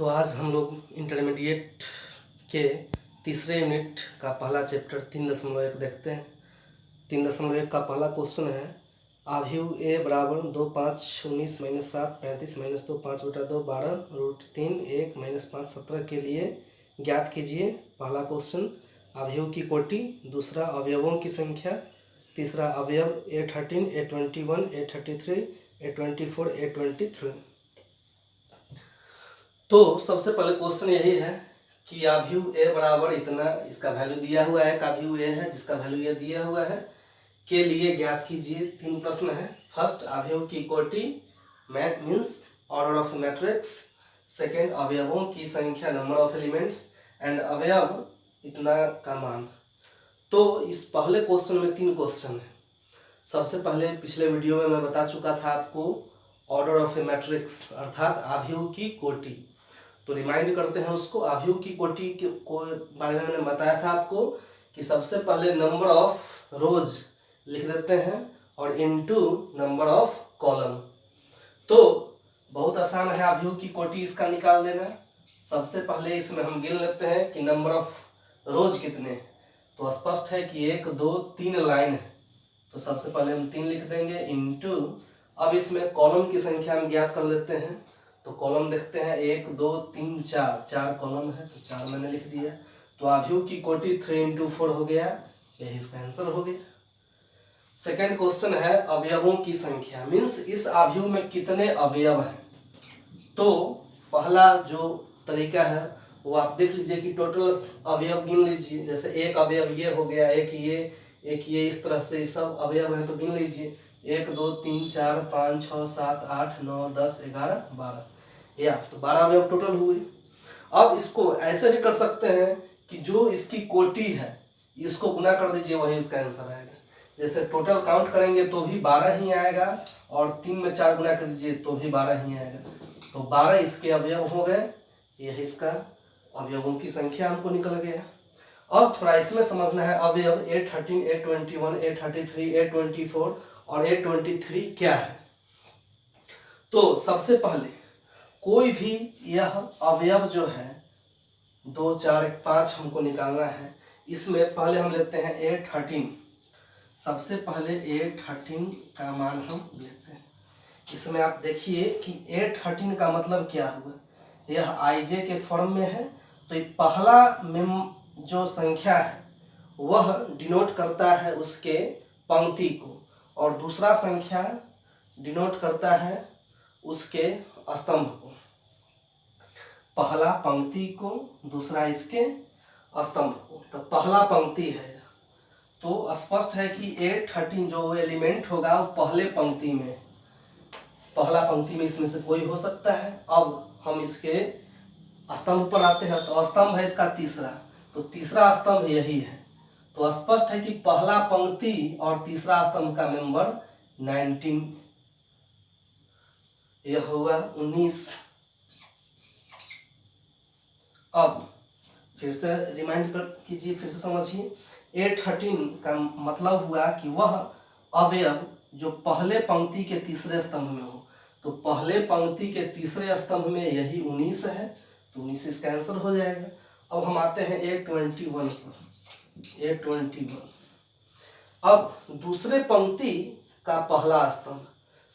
तो आज हम लोग इंटरमीडिएट के तीसरे यूनिट का पहला चैप्टर 3.1 देखते हैं। 3.1 का पहला क्वेश्चन है आव्यूह ए बराबर 2 5 19 - 7 35 - 2 5/2 12√3 1 - 5 17 के लिए ज्ञात कीजिए। पहला क्वेश्चन आव्यूह की कोटि, दूसरा अवयवों की संख्या, तीसरा अवयव A13 A21 A33 A24 A23। तो सबसे पहले क्वेश्चन यही है कि आव्यूह ए बराबर इतना, इसका वैल्यू दिया हुआ है, आव्यूह ए है जिसका वैल्यू ये दिया हुआ है, के लिए ज्ञात कीजिए। 3 प्रश्न है। फर्स्ट, आव्यूह की कोटि means order of matrix. Second, अवयवों की संख्या नंबर ऑफ एलिमेंट्स, एंड अवयव इतना का मान। तो इस पहले क्वेश्चन में 3 क्वेश्चन है। सबसे पहले पिछले वीडियो में मैं बता चुका था आपको ऑर्डर ऑफ ए मैट्रिक्स अर्थात आव्यूह की कोटि। तो रिमाइंड करते हैं उसको। आव्यूह की कोटि को बारे में मैंने बताया था आपको कि सबसे पहले नंबर ऑफ रोज लिख देते हैं और इनटू नंबर ऑफ कॉलम। तो बहुत आसान है आव्यूह की कोटि इसका निकाल देना। सबसे पहले इसमें हम गिन लेते हैं कि नंबर ऑफ रोज कितने हैं। तो स्पष्ट है कि 1 2 3 लाइन है, तो सबसे पहले हम 3 लिख देंगे इनटू। अब इसमें कॉलम की संख्या हम ज्ञात कर लेते हैं। तो कॉलम देखते हैं 1 2 3 4 कॉलम है, तो 4 मैंने लिख दिया। तो आव्यूह की कोटि 3 × 4 हो गया, यही इसका आंसर हो गया। सेकेंड क्वेश्चन है अवयवों की संख्या, मीन्स इस आव्यूह में कितने अवयव हैं। तो पहला जो तरीका है वो आप देख लीजिए कि टोटल अवयव गिन लीजिए। जैसे एक अवयव ये हो गया, एक ये, इस तरह से सब अवयव हैं तो गिन लीजिए। 1 2 3 4 5 6 7 8 9 10 11 12, या तो 12 अवयव टोटल हुए। अब इसको ऐसे भी कर सकते हैं कि जो इसकी कोटि है इसको गुना कर दीजिए, वही इसका आंसर आएगा। जैसे टोटल काउंट करेंगे तो भी 12 ही आएगा, और 3 में 4 गुना कर दीजिए तो भी 12 ही आएगा। तो 12 इसके अवयव हो गए, यह इसका अवयवों की संख्या हमको निकल गया। अब थोड़ा इसमें समझना है अवयव A13 A21 A33 A24 और A23 क्या है। तो सबसे पहले कोई भी यह अवयव जो है 2 4 1 5 हमको निकालना है। इसमें पहले हम लेते हैं A13। सबसे पहले A13 का मान हम लेते हैं। इसमें आप देखिए कि A13 का मतलब क्या हुआ, यह IJ के फॉर्म में है। तो ये पहला जो संख्या है वह डिनोट करता है उसके पंक्ति को, और दूसरा संख्या डिनोट करता है उसके स्तंभ को। पहला पंक्ति को, दूसरा इसके स्तंभ को। तो पहला पंक्ति है, तो स्पष्ट है कि A13 जो एलिमेंट होगा वो पहले पंक्ति में, पहला पंक्ति में इसमें से कोई हो सकता है। अब हम इसके स्तंभ पर आते हैं, तो स्तंभ है इसका तीसरा, तो तीसरा स्तंभ यही है। तो स्पष्ट है कि पहला पंक्ति और तीसरा स्तंभ का मेंबर 19, यह होगा 19। अब फिर से रिमाइंड कीजिए, फिर से समझिए। A13 का मतलब हुआ कि वह अवयव जो पहले पंक्ति के तीसरे स्तंभ में हो। तो पहले पंक्ति के तीसरे स्तंभ में यही 19 है, तो 19 इसका आंसर हो जाएगा। अब हम आते हैं A21 पर। A21 अब दूसरे पंक्ति का पहला स्तंभ,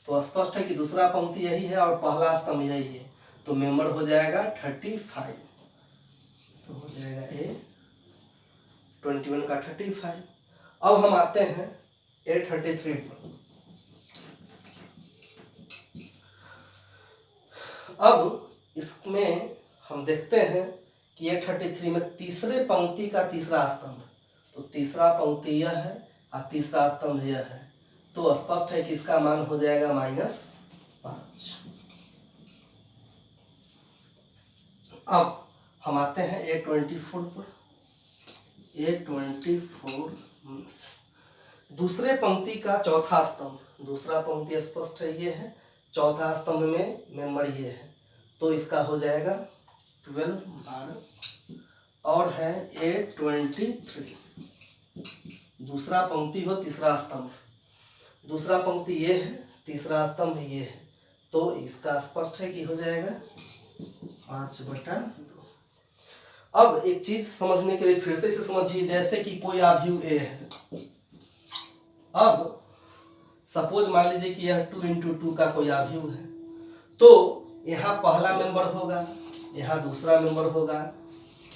तो स्पष्ट है कि दूसरा पंक्ति यही है और पहला स्तंभ यही है, तो मेंबर हो जाएगा 35, तो हो जाएगा A21 का 35। अब हम आते हैं A33 पर। अब इसमें हम देखते हैं कि A33 में तीसरे पंक्ति का तीसरा स्तंभ, तो तीसरा पंक्ति यह है और तीसरा स्तंभ यह है, तो स्पष्ट है कि इसका मान हो जाएगा -5। अब हम आते हैं A24 पर। A24 मीन्स दूसरे पंक्ति का चौथा स्तंभ, दूसरा पंक्ति स्पष्ट है ये है, चौथा स्तंभ में मेंबर ये है, तो इसका हो जाएगा 12 12। और है A23, दूसरा पंक्ति हो तीसरा स्तंभ, दूसरा पंक्ति ये है, तीसरा स्तंभ ये है, तो इसका स्पष्ट है कि हो जाएगा 5/2। अब एक चीज समझने के लिए फिर से इसे समझिए, जैसे कि कोई आव्यूह ए है। अब सपोज मान लीजिए कि यह 2×2 का कोई आव्यूह है, तो यहाँ पहला मेंबर होगा, यहाँ दूसरा मेंबर होगा,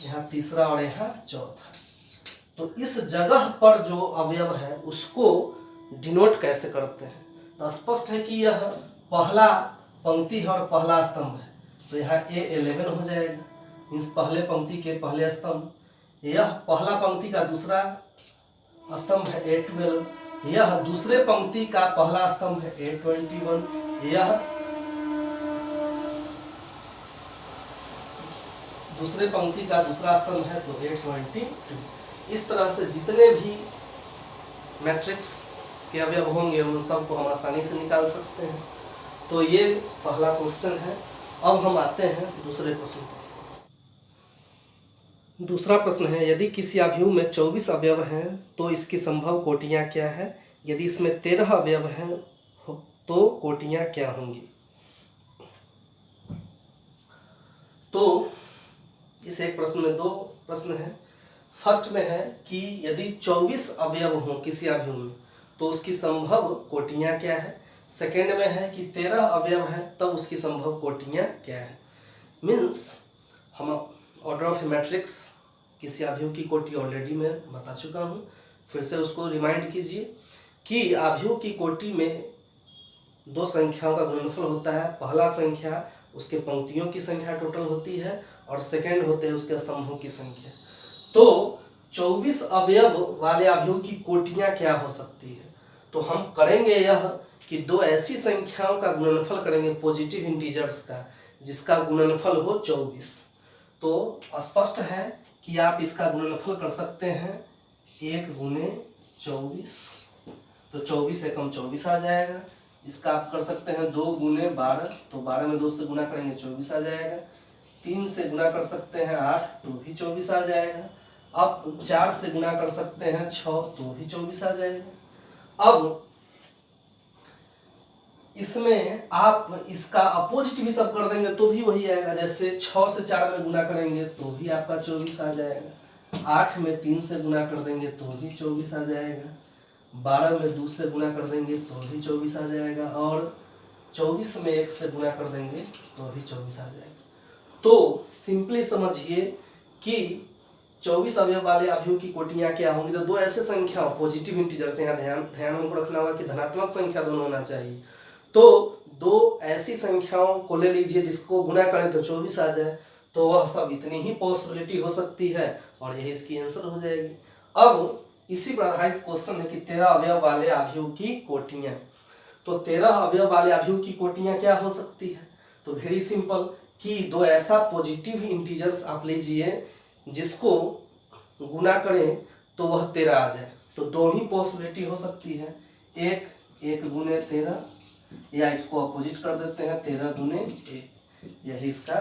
यहाँ तीसरा और यहाँ चौथा। तो इस जगह पर जो अवयव है उसको डिनोट कैसे करते हैं? तो स्पष्ट है कि यह पहला पंक्ति है और पहला स्तंभ है, तो यहाँ A11 हो जाएगा, मीन्स पहले पंक्ति के पहले स्तंभ। यह पहला पंक्ति का दूसरा स्तंभ है A12, यह दूसरे पंक्ति का पहला स्तंभ है A21, यह दूसरे पंक्ति का दूसरा स्तंभ है तो A22। इस तरह से जितने भी मैट्रिक्स के अवयव होंगे उन सबको हम आसानी से निकाल सकते हैं। तो ये पहला क्वेश्चन है। अब हम आते हैं दूसरे प्रश्न पर। दूसरा प्रश्न है, यदि किसी आव्यूह में 24 अवयव हैं तो इसकी संभव कोटियां क्या है? यदि इसमें 13 अवयव हैं तो कोटियां क्या होंगी? तो इस एक प्रश्न में दो प्रश्न है। फर्स्ट में है कि यदि 24 अवयव हों किसी आव्यूह में तो उसकी संभव कोटियां क्या है। सेकेंड में है कि 13 अवयव हैं तब उसकी संभव कोटियां क्या है। मीन्स हम ऑर्डर ऑफ मैट्रिक्स किसी आव्यूह की कोटि ऑलरेडी मैं बता चुका हूँ, फिर से उसको रिमाइंड कीजिए कि आव्यूह की कोटि में दो संख्याओं का गुणनफल होता है। पहला संख्या उसके पंक्तियों की संख्या टोटल होती है और सेकेंड होते हैं उसके स्तंभों की संख्या। तो 24 अवयव वाले आव्यूह की कोटियां क्या हो सकती है? तो हम करेंगे यह कि दो ऐसी संख्याओं का गुणनफल करेंगे पॉजिटिव इंटीजर्स का जिसका गुणनफल हो 24। तो स्पष्ट है कि आप इसका गुणनफल कर सकते हैं 1 × 24, तो 24 एकम 24 आ जाएगा। इसका आप कर सकते हैं 2 × 12, तो 12 में 2 से गुना करेंगे 24 आ जाएगा। 3 से गुना कर सकते हैं 8, तो भी 24 आ जाएगा। अब 4 से गुना कर सकते हैं 6, तो भी 24 आ जाएगा। अब इसमें आप इसका अपोजिट भी सब कर देंगे तो भी वही आएगा। जैसे 6 से 4 में गुना करेंगे तो भी आपका 24 आ जाएगा। 8 में 3 से गुना कर देंगे तो भी 24 आ जाएगा। 12 में 2 से गुना कर देंगे तो भी 24 आ जाएगा। और 24 में 1 से गुना कर देंगे तो भी 24 आ जाएगा। तो सिंपली समझिए कि 24 अवयव वाले आव्यूह की कोटियां क्या होंगी। तो दो ऐसे संख्या पॉजिटिव इंटीजर से, यहाँ ध्यान हमको रखना होगा कि धनात्मक संख्या दोनों होना चाहिए। तो दो ऐसी संख्याओं को ले लीजिए जिसको गुना करें तो 24 आ जाए, तो वह सब इतनी ही पॉसिबिलिटी हो सकती है और यही इसकी आंसर हो जाएगी। अब इसी पर आधारित क्वेश्चन है कि 13 अवयव वाले आव्यूह की कोटियां। तो 13 अवयव वाले आव्यूह की कोटियां क्या हो सकती है? तो वेरी सिंपल कि दो ऐसा पॉजिटिव इंटीजर्स आप लीजिए जिसको गुना करें तो वह 13 आ जाए। तो दो ही पॉसिबिलिटी हो सकती है, 1 × 13, या इसको अपोजिट कर देते हैं 13 × 1, यही इसका।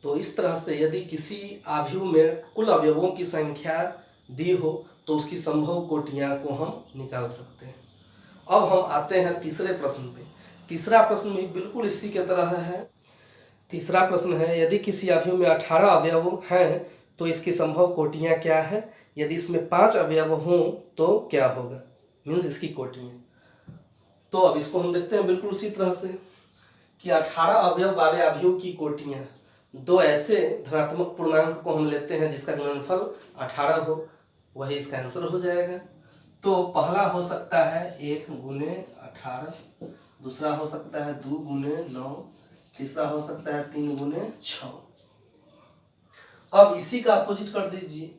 तो इस तरह से यदि किसी आव्यूह में कुल अवयवों की संख्या दी हो तो उसकी संभव कोटियां को हम निकाल सकते हैं। अब हम आते हैं तीसरे प्रश्न पे। तीसरा प्रश्न भी बिल्कुल इसी के तरह है। तीसरा प्रश्न है, यदि किसी आव्यूह में 18 अवयव हैं तो इसकी संभव कोटियां क्या है? यदि इसमें 5 अवयव हों तो क्या होगा? मीन्स इसकी कोटियां। तो अब इसको हम देखते हैं बिल्कुल उसी तरह से कि 18 अवयव वाले आव्यूह की कोटियां, दो ऐसे धनात्मक पूर्णांक को हम लेते हैं जिसका गुणनफल 18 हो, वही इसका आंसर हो जाएगा। तो पहला हो सकता है 1 × 18, दूसरा हो सकता है 2 × 9, तीसरा हो सकता है 3 × 6। अब इसी का अपोजिट कर दीजिए,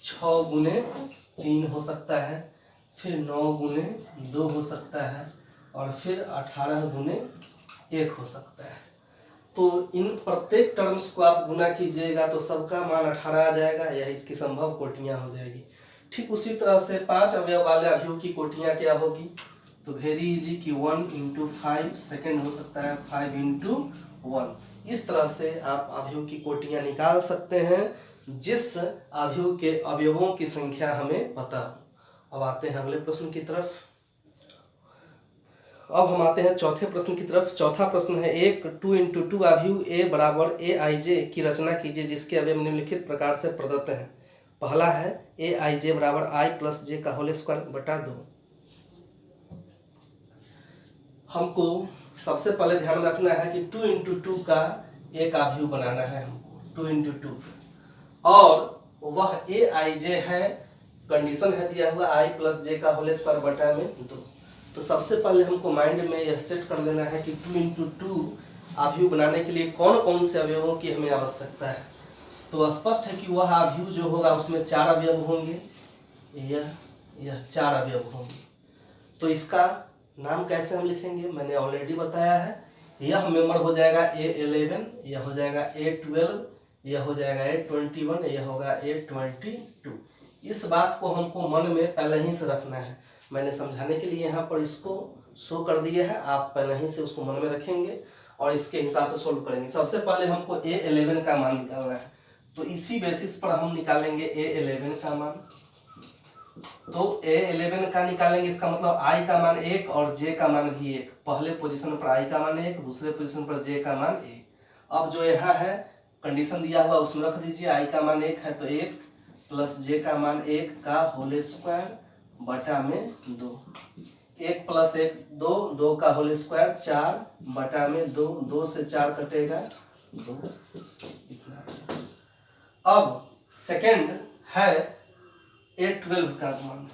6 × 3 हो सकता है, फिर 9 × 2 हो सकता है और फिर 18 × 1 हो सकता है। तो इन प्रत्येक टर्म्स को आप गुना कीजिएगा तो सबका मान 18 आ जाएगा, यह इसकी संभव कोटियां हो जाएगी। ठीक उसी तरह से 5 अवयव वाले आव्यूह की कोटियां क्या होगी? तो वेरी इजी कि 1 × 5, सेकेंड हो सकता है 5 × 1। इस तरह से आप आव्यूह की कोटियां निकाल सकते हैं जिस आव्यूह के अवयवों की संख्या हमें पता हो। अब आते हैं अगले प्रश्न की तरफ। अब हम आते हैं चौथे प्रश्न की तरफ। चौथा प्रश्न है, एक 2 × 2 आव्यूह ए बराबर ए आई जे की रचना कीजिए जिसके अवयव निम्नलिखित प्रकार से प्रदत्त हैं। पहला है ए आई जे बराबर आई प्लस जे का होल स्क्वायर बटा 2। हमको सबसे पहले ध्यान में रखना है कि 2 × 2 का एक आव्यूह बनाना है हमको, 2 × 2, और वह ए आई जे है, कंडीशन है दिया हुआ आई प्लस जे का होल स्क्वायर बटा में 2। तो सबसे पहले हमको माइंड में यह सेट कर लेना है कि 2 × 2 आव्यूह बनाने के लिए कौन कौन से अवयवों की हमें आवश्यकता है। तो स्पष्ट है कि वह आव्यूह जो होगा उसमें 4 अवयव होंगे, यह 4 अवयव होंगे। तो इसका नाम कैसे हम लिखेंगे मैंने ऑलरेडी बताया है। यह मेंबर हो जाएगा A11, यह हो जाएगा A12, यह हो जाएगा A21, यह होगा A22। इस बात को हमको मन में पहले ही से रखना है। मैंने समझाने के लिए यहाँ पर इसको शो कर दिया है, आप पहले ही से उसको मन में रखेंगे और इसके हिसाब से सोल्व करेंगे। सबसे पहले हमको A11 का मान निकालना है, तो इसी बेसिस पर हम निकालेंगे A11 का मान। तो A11 का निकालेंगे, इसका मतलब I का मान 1 और J का मान भी 1। पहले पोजीशन पर I का मान 1, दूसरे पोजीशन पर J का मान 1। अब जो यहाँ है कंडीशन दिया हुआ उसमें रख दीजिए, I का मान 1 है तो 1 प्लस J का मान 1 का होल स्क्वायर बटा में 2। 1 प्लस 1 2, 2 का होल स्क्वायर 4 बटा में 2, 2 से 4 कटेगा 2, इतना। अब सेकंड है A12 का मान,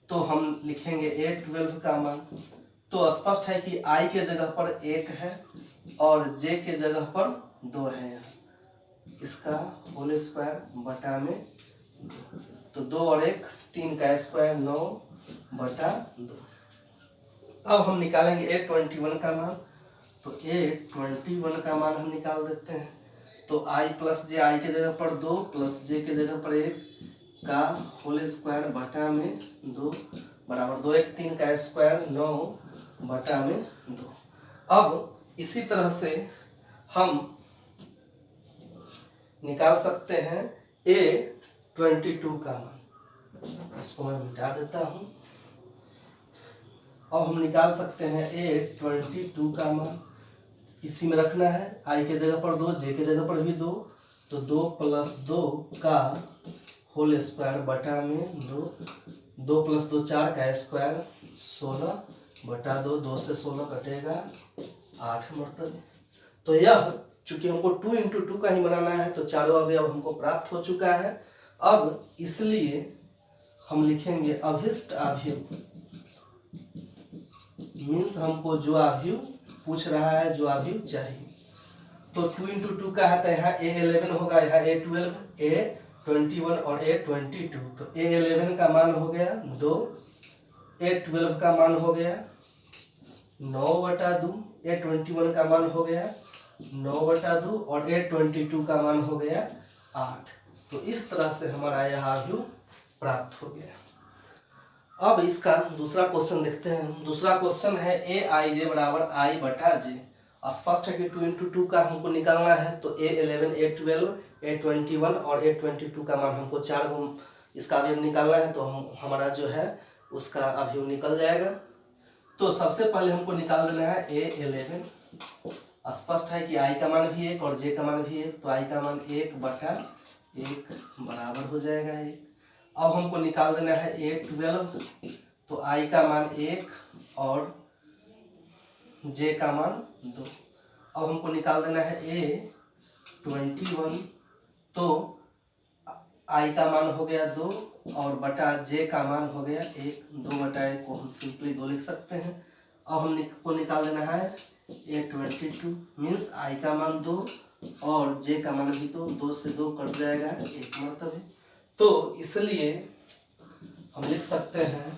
तो हम लिखेंगे A12 का मान। तो स्पष्ट है कि I के जगह पर 1 है और J के जगह पर 2 है, इसका होल स्क्वायर बटा में 2। तो 2 और 1 3 का स्क्वायर 9 बटा 2। अब हम निकालेंगे A21 का मान। तो A21 का मान हम निकाल देते हैं। तो I प्लस J, I के जगह पर 2 प्लस J के जगह पर 1 का होल स्क्वायर बटा में 2 बराबर 2 1 3 का स्क्वायर 9 बटा में 2। अब इसी तरह से हम निकाल सकते हैं A22 का मान। इसको मैं मिटा देता हूं। अब हम निकाल सकते हैं A22 का मान, इसी में रखना है। I के जगह पर 2, J के जगह पर भी 2, तो 2 प्लस 2 का होल स्क्वायर बटा में 2, 2 प्लस 2 4 का स्क्वायर 16 बटा 2, 2 से 16 कटेगा 8 मरतबे। तो यह चूंकि हमको 2 × 2 का ही बनाना है तो चारों अवयव हमको प्राप्त हो चुका है। अब इसलिए हम लिखेंगे अभिष्ट आव्यूह, मीन्स हमको जो आव्यूह पूछ रहा है, जो आव्यूह चाहिए। तो 2 × 2 का है तो यहाँ A11 होगा, यहाँ A12, A21 और A22। तो A11 का मान हो गया 2, A12 का मान हो गया 9 बटा 2, A21 का मान हो गया 9 बटा 2 और A22 का मान हो गया 8। तो इस तरह से हमारा यह आव्यूह प्राप्त हो गया। अब इसका दूसरा क्वेश्चन देखते हैं। दूसरा क्वेश्चन है Aij बराबर I बटा J। स्पष्ट है कि 2 × 2 का हमको निकालना है, तो A11, A12, A21 और A22 का मान हमको 4 इसका अवयव निकालना है, तो हमारा जो है उसका अवयव निकल जाएगा। तो सबसे पहले हमको निकाल देना है A11। स्पष्ट है कि I का मान भी 1 और J का मान भी 1, तो I का मान 1 बटा 1 बराबर हो जाएगा 1। अब हमको निकाल देना है A12, तो I का मान 1 और J का मान 2। अब हमको निकाल देना है A21, तो I का मान हो गया 2 और बटा J का मान हो गया 1। 2 बटा 1 को हम सिंपली 2 लिख सकते हैं। अब हमको निकाल देना है A22, मीन्स I का मान 2 और J का मान भी 2, 2 से 2 कट जाएगा 1 मरतबे। तो इसलिए हम लिख सकते हैं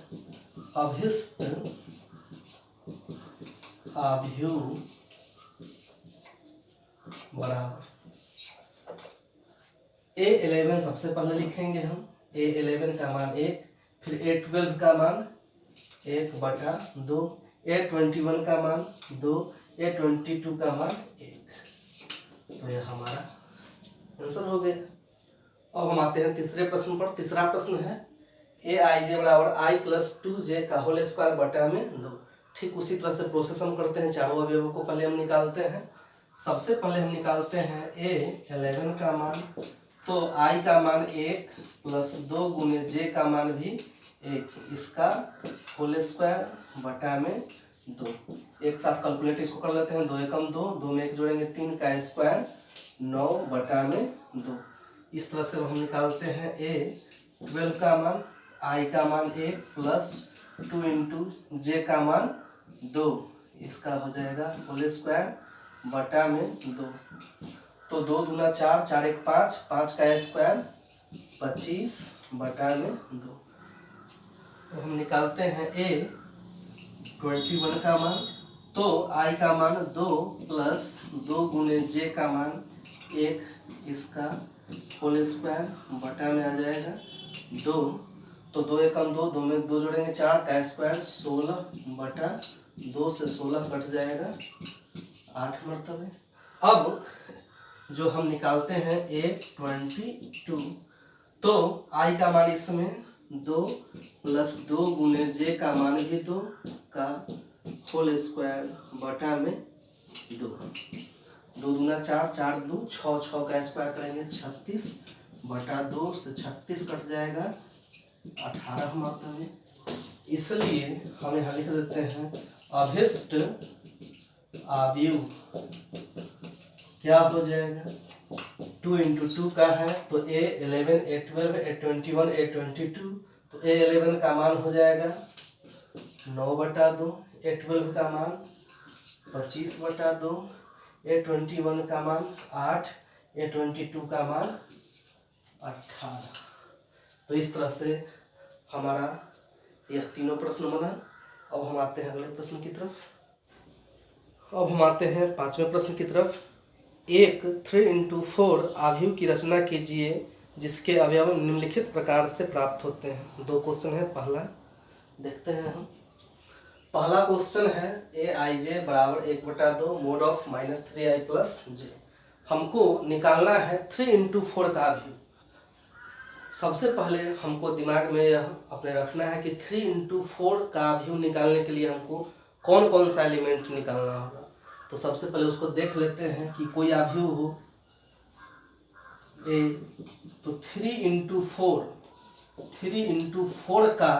अभिष्ट आव्यूह बराबर A11 सबसे पहले लिखेंगे हम, A11 का मान 1, फिर A12 का मान 1 बटा 2, A21 का मान 2, A22 का मान 1। तो यह हमारा आंसर हो गया। अब हम आते हैं तीसरे प्रश्न पर। तीसरा प्रश्न है Aij बराबर I प्लस 2J का होल स्क्वायर बटा में 2। ठीक उसी तरह से प्रोसेस हम करते हैं, चारों अवयवों को पहले हम निकालते हैं। सबसे पहले हम निकालते हैं a11 का मान, तो i का मान 1 प्लस 2 गुने j का मान भी 1, इसका होल स्क्वायर बटा में 2। एक साथ कैलकुलेट इसको कर लेते हैं, 2 एकम 2, 2 में 1 जोड़ेंगे 3 का स्क्वायर 9 बटा में 2। इस तरह से हम निकालते हैं a12 का मान, i का मान 1 प्लस 2 इंटू j का मान 2, इसका हो जाएगा होल स्क्वायर बटा में 2। तो 2 दूना 4, 4 एक 5, 5 का स्क्वायर 25 बटा में 2। तो हम निकालते हैं a21 का मान, तो i का मान 2 प्लस 2 गुने j का मान 1, इसका होल स्क्वायर बटा में आ जाएगा 2। तो 2 एकम 2, 2 में 2 जोड़ेंगे 4 का स्क्वायर 16 बटा 2 से 16 कट जाएगा 8 मरतबे। अब जो हम निकालते हैं a22, तो i का मान इसमें 2 प्लस 2 गुने j का मान भी 2 का होल स्क्वायर बटा में 2। 2 दूना 4, 4 2 6, 6 का स्क्वायर करेंगे 36 बटा 2 से 36 कट जाएगा 18 मरतबे। इसलिए हम यहाँ लिख देते हैं अभिष्ट अवयव क्या हो जाएगा, 2 इंटू 2 का है तो a11 a12 a21 a22, तो a11 का मान हो जाएगा 9 बटा 2, a12 का मान 25 बटा 2, a21 का मान 8, a22 का मान 18। तो इस तरह से हमारा यह तीनों प्रश्न बना। अब हम आते हैं अगले प्रश्न की तरफ। अब हम आते हैं 5वें प्रश्न की तरफ। एक 3 इंटू 4 अवयव की रचना कीजिए जिसके अवयव निम्नलिखित प्रकार से प्राप्त होते हैं। 2 क्वेश्चन है, पहला देखते हैं हम। पहला क्वेश्चन है aij बराबर 1/2 mode of -3i plus j। हमको निकालना है 3 इंटू 4 का अवयव। सबसे पहले हमको दिमाग में यह अपने रखना है कि 3 इंटू 4 का अवयव निकालने के लिए हमको कौन कौन सा एलिमेंट निकालना होगा। तो सबसे पहले उसको देख लेते हैं कि कोई अवयव हो ए, तो 3 इंटू 4 का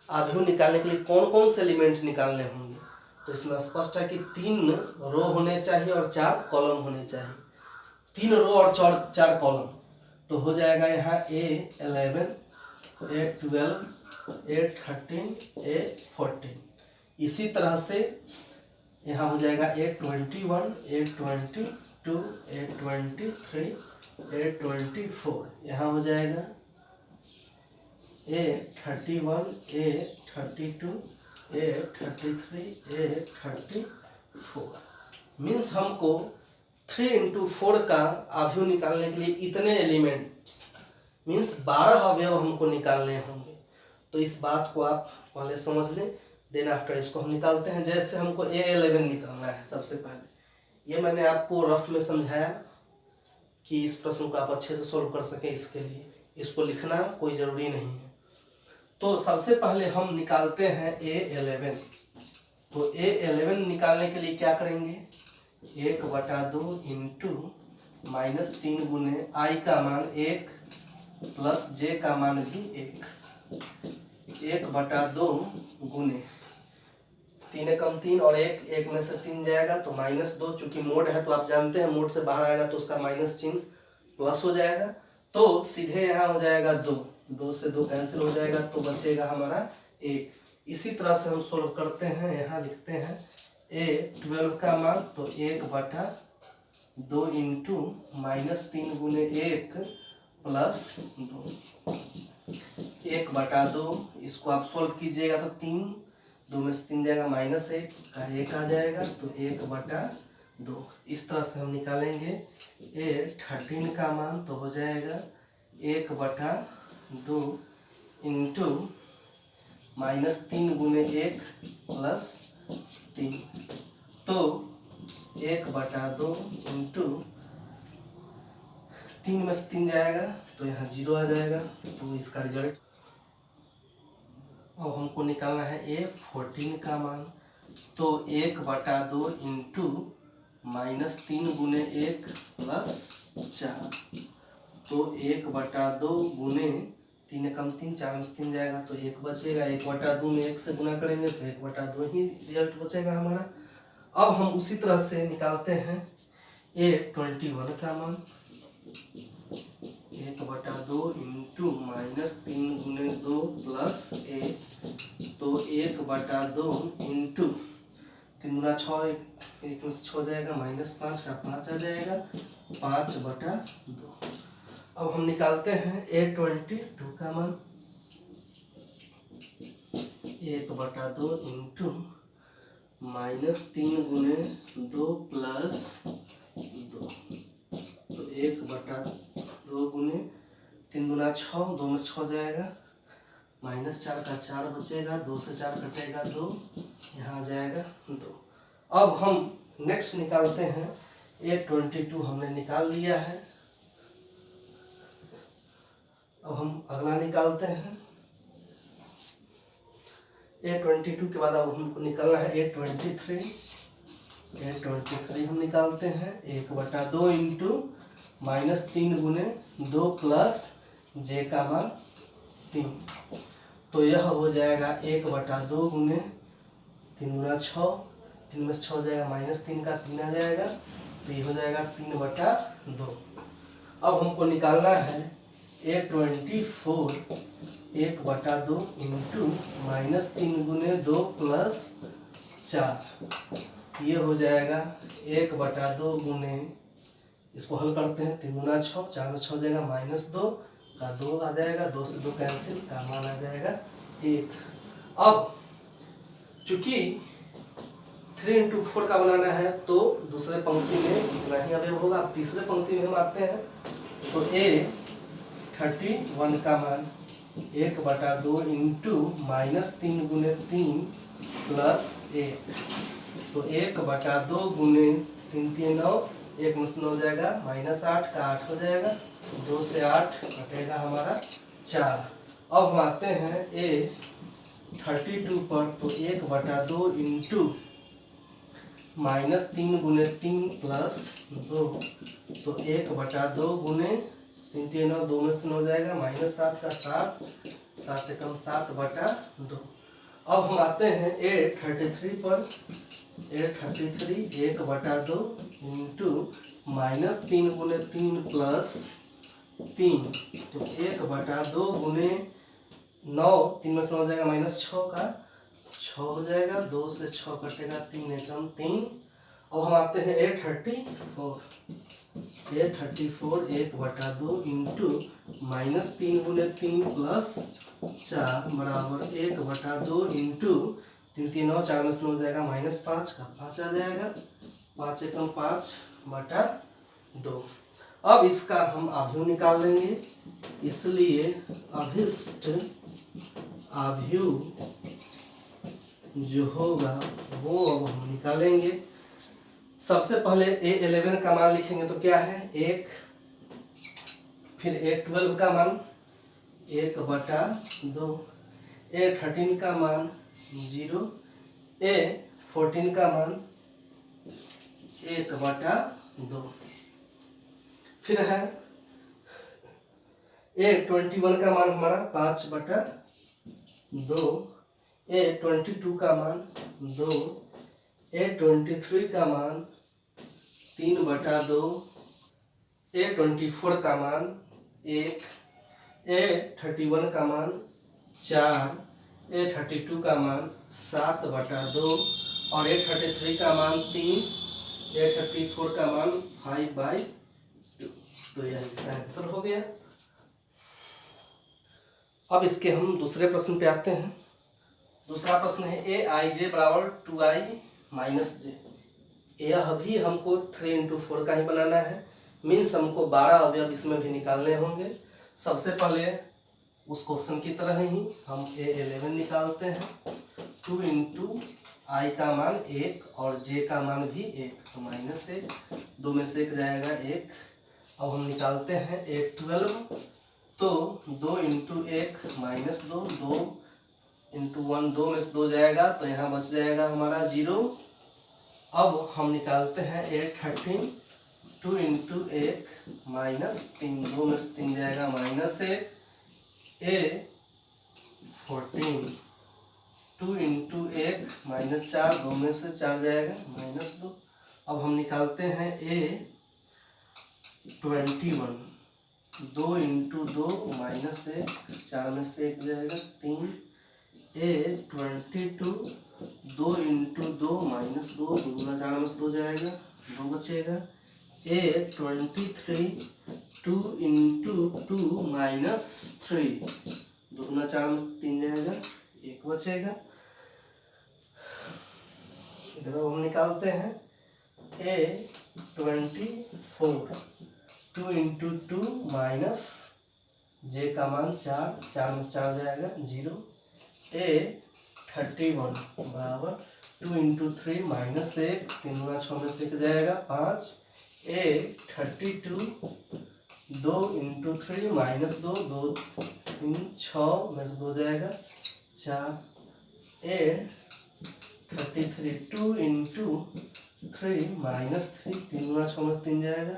अवयव निकालने के लिए कौन कौन से एलिमेंट निकालने होंगे। तो इसमें स्पष्ट है कि 3 रो होने चाहिए और 4 कॉलम होने चाहिए। 3 रो और 4 कॉलम, तो हो जाएगा यहाँ a11 a12 a13 a14। इसी तरह से यहाँ हो जाएगा a21 a22 a23 a24। यहाँ हो जाएगा a31 a32 a33 a34। Means हमको 3 इंटू 4 का अवयव निकालने के लिए इतने एलिमेंट्स मीन्स 12 अवयव हमको निकालने होंगे। तो इस बात को आप पहले समझ लें, देन आफ्टर इसको हम निकालते हैं। जैसे हमको a11 निकालना है, सबसे पहले ये मैंने आपको रफ में समझाया कि इस प्रश्न को आप अच्छे से सोल्व कर सकें, इसके लिए इसको लिखना कोई ज़रूरी नहीं है। तो सबसे पहले हम निकालते हैं a11। तो a11 निकालने के लिए क्या करेंगे, 1/2 इंटू -3 गुने i का मान 1 प्लस j का मान भी 1, 1/2 गुने 3 एकम 3 और 1 में से 3 जाएगा तो -2। चूंकि मोड है तो आप जानते हैं मोड से बाहर आएगा तो उसका माइनस चिन्ह प्लस हो जाएगा। तो सीधे यहाँ हो जाएगा 2 से 2 कैंसिल हो जाएगा तो बचेगा हमारा 1। इसी तरह से हम सोल्व करते हैं। यहाँ लिखते हैं a12 का मान, तो 1/2 इंटू -3 गुने 1 प्लस 2, 1/2। इसको आप सोल्व कीजिएगा तो 2 में से 3 जाएगा -1 का 1 आ जाएगा तो 1/2। इस तरह से हम निकालेंगे a13 का मान, तो हो जाएगा 1/2 इंटू -3 गुने 1 प्लस 3, तो 1/2 इंटू 3 में से 3 जाएगा तो यहाँ 0 आ जाएगा। तो इसका रिजल्ट अब हमको निकालना है a14 का मान। तो 1/2 इंटू -3 गुने 1 प्लस 4, तो 1/2 गुने 3 कम 3, 4 में 3 जाएगा तो 1 बचेगा। 1/2 में 1 से गुना करेंगे तो 1/2 ही रिजल्ट बचेगा हमारा। अब हम उसी तरह से निकालते हैं A21 का मान। 1/2 इंटू -3 गुने 2 प्लस 1, तो 1/2 इंटू 3 गुना 6, 1 में से 6 जाएगा, -5 का 5 आ जाएगा, 5/2। अब हम निकालते हैं A22 का मान। 1/2 इंटू -3 गुने 2 प्लस 2, तो 1/2 गुने 3 गुना 6, 2 में से 6 जाएगा, -4 का 4 बचेगा, 2 से 4 कटेगा 2, यहाँ आ जाएगा 2। अब हम नेक्स्ट निकालते हैं A22, हमने निकाल लिया है। अब हम अगला निकालते हैं A22 के बाद अब हमको निकालना है A23। A23 हम निकालते हैं 1/2 इंटू -3 गुने 2 प्लस J का मान 3, तो यह हो जाएगा 1/2 गुने 3 गुना 6, 3 में से 6 जाएगा, -3 का 3 आ जाएगा, तो ये हो जाएगा 3/2। अब हमको निकालना है A24 1/2 इंटू -3 गुने 2 प्लस 4, ये हो जाएगा 1/2 गुने, इसको हल करते हैं, 3 गुना 6, 4 में 6 जाएगा, -2 का 2 आ जाएगा, 2 से 2 कैंसिल, का मान आ जाएगा 1। अब चूंकि 3 इंटू 4 का बनाना है तो दूसरे पंक्ति में इतना ही अवयव होगा। अब तीसरे पंक्ति में हम आते हैं तो A31 का मान 1/2 इंटू -3 गुने 3 प्लस 1, तो 1/2 गुने 3 3 9, 1 में से 9 जाएगा, -8 का 8 हो जाएगा, 2 से 8 कटेगा हमारा 4। अब हम आते हैं A32 पर, तो 1/2 इंटू -3 गुने 3 प्लस 2, तो 1/2 गुने 3 3 9, 2 में से 9 जाएगा, -7 का 7, 7 से कम 7/2। अब हम आते हैं A33 पर। A33 1/2 इंटू -3 गुने 3 प्लस 3, तो 1/2 गुने 9, 3 में से 9 जाएगा, -6 का 6 हो जाएगा, 2 से 6 कटेगा, 3 एकम 3। अब हम आते हैं A34 1/2 इंटू -3 गुने 3 प्लस 4 बराबर 1/2 इंटू 3 3 9, 4 में से 9 जाएगा, -5 का 5 आ जाएगा, 5 एकम 5/2। अब इसका हम आव्यूह निकाल लेंगे, इसलिए अभिष्ट आव्यूह जो होगा वो अब हम निकालेंगे। सबसे पहले A11 का मान लिखेंगे तो क्या है 1, फिर A12 का मान 1/2, A13 का मान 0, A14 का मान 1/2, फिर है A21 का मान हमारा 5/2, A22 का मान 2, A23 का मान 3/2, A24 का मान 1, A31 का मान 4, A32 का मान 7/2 और A33 का मान 3, A34 का मान 5/2। तो यह इसका आंसर हो गया। अब इसके हम दूसरे प्रश्न पे आते हैं। दूसरा प्रश्न है Aij बराबर 2i माइनस j। यह भी हमको 3 इंटू 4 का ही बनाना है, मीन्स हमको 12 अवयव इसमें भी निकालने होंगे। सबसे पहले उस क्वेश्चन की तरह ही हम A11 निकालते हैं। 2 इंटू i का मान 1 और j का मान भी 1, तो -1, 2 में से 1 जाएगा 1। अब हम निकालते हैं A12, तो 2 इंटू 1 -2, 2 इंटू 1 2 में से 2 जाएगा तो यहाँ बच जाएगा हमारा 0। अब हम निकालते हैं ए 13, 2 इंटू 1 -3, 2 में से 3 जाएगा -1, ए 14, 2 इंटू 1 -4, 2 में से 4 जाएगा -2। अब हम निकालते हैं ए 21, 2 इंटू 2 -1, 4 में से 1 जाएगा 3, ए 22, 2 इंटू 2 -2, 2 गुना 4 में से 2 जाएगा 2 बचेगा, ए 23, 2 इंटू 2 -3, 2 गुना 4 में से 3 जाएगा 1 बचेगा। इधर हम निकालते हैं ए 24, 2 इंटू 2 माइनस जे का मान 4, 4 में से 4 जाएगा 0, ए 31 बराबर 2 इंटू 3 -1, 3 गुना 6 में से 1 जाएगा 5, ए 32, 2 इंटू 3 -2, 2 3 6 में से 2 जाएगा 4, ए 33, 2 इंटू 3 -3, 3 गुना 6 में से 3 जाएगा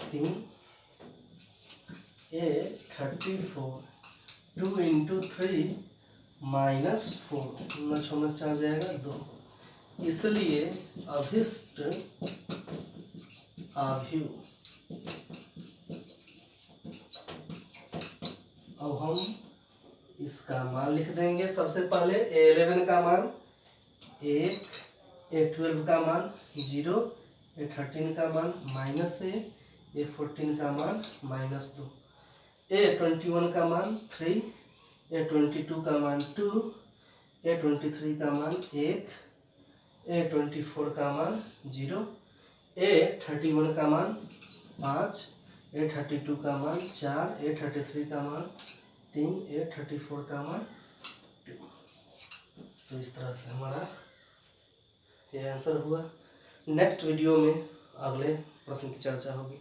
3, ए 34, 2 इंटू 3 -4, 2 गुना 6 में से 4 जाएगा 2। इसलिए अभिष्ट आव्यूह, अब हम इसका मान लिख देंगे। सबसे पहले A11 का मान 1, A12 का मान 0, A13 का मान -1, A14 का मान -2, A21 का मान 3, A22 का मान 2, A23 का मान 1, A24 का मान 0, A31 का मान 5, A32 का मान 4, A33 का मान 3, A34 का मान 2। तो इस तरह से हमारा ये आंसर हुआ। नेक्स्ट वीडियो में अगले प्रश्न की चर्चा होगी।